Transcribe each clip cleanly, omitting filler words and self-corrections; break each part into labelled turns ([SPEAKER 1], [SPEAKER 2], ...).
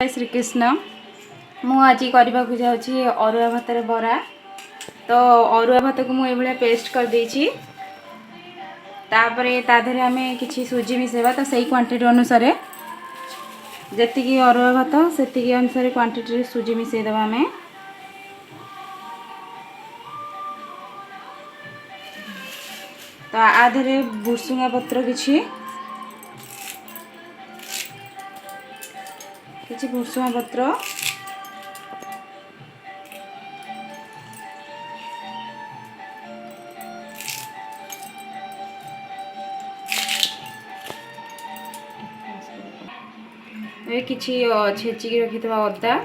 [SPEAKER 1] जय श्री कृष्ण। मु आज करने को जाऊँगी अरुआ भातर बरा। तो अरुआ भात को मुझे पेस्ट कर देछि। तापरे ताधरे आम कि सुजी मिसेबा। तो सही क्वांटिटी अनुसार जी अरुआ भात से अनुसार क्वांटिटी सुजी मिसेदेवा आम। तो आधे भुसुंगा पत्र किछि भुसुंगा पत्र किछि छेचिकी रखिथवा अदा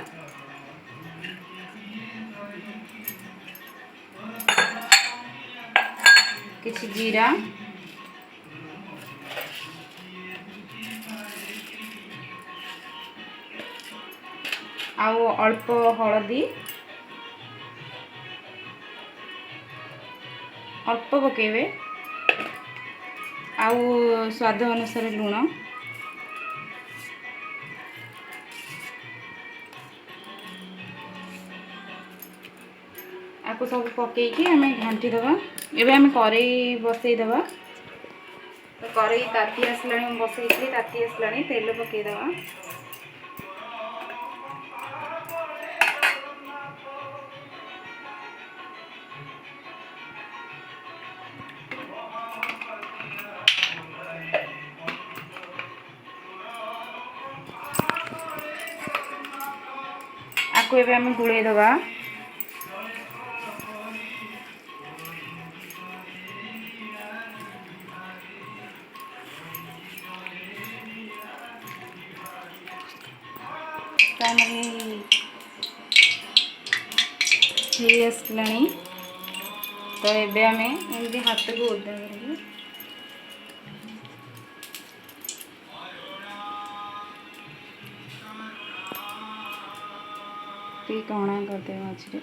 [SPEAKER 1] किछि जीरा आउ अल्प हलदी अल्प पकेबे आउ स्वाद अनुसार लुण आपको सब पकईकि आम घांटी दबा। एबे आम कड़ाई बसई दबा। तो कड़ाई ताती आसला बसई ताती आसला तेल पकई दबा। आपको एबे आम गुड़े दबा। आसलानी तो एबे आम एमती हाथ को ओदा कर कणा करदे मझे।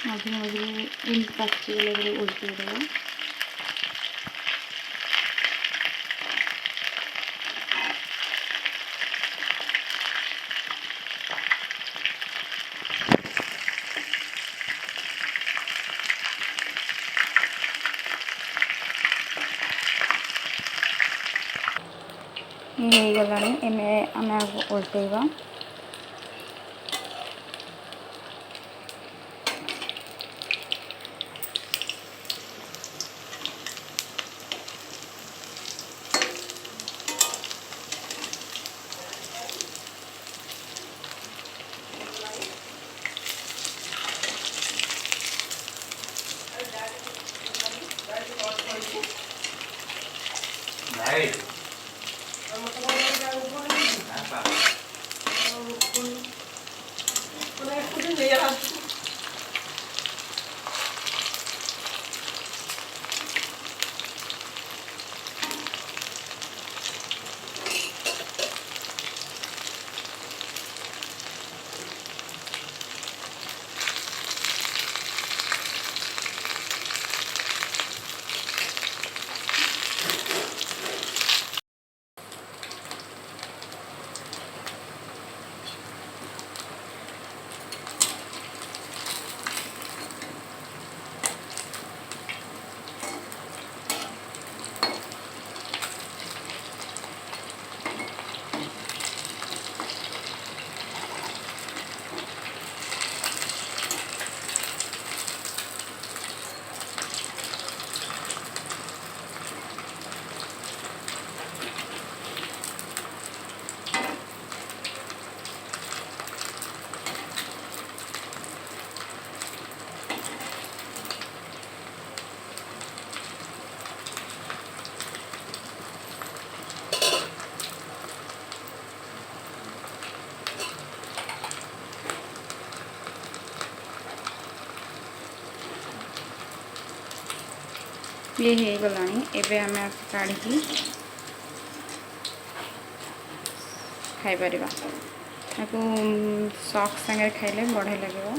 [SPEAKER 1] मझे मझे इन पच्ची उल्टी देगा। ये गलानी एमे आम उल्टेगा। ये हो गलानी एबे आमे काढ़ी खाई परिबा ताको सॉस संगे खाइले बढ़िया लगे।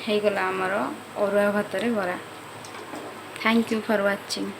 [SPEAKER 1] ହେଇଗଲା ଆମର ଅରୁଆ ଭାତରେ ବରା। Thank you for watching.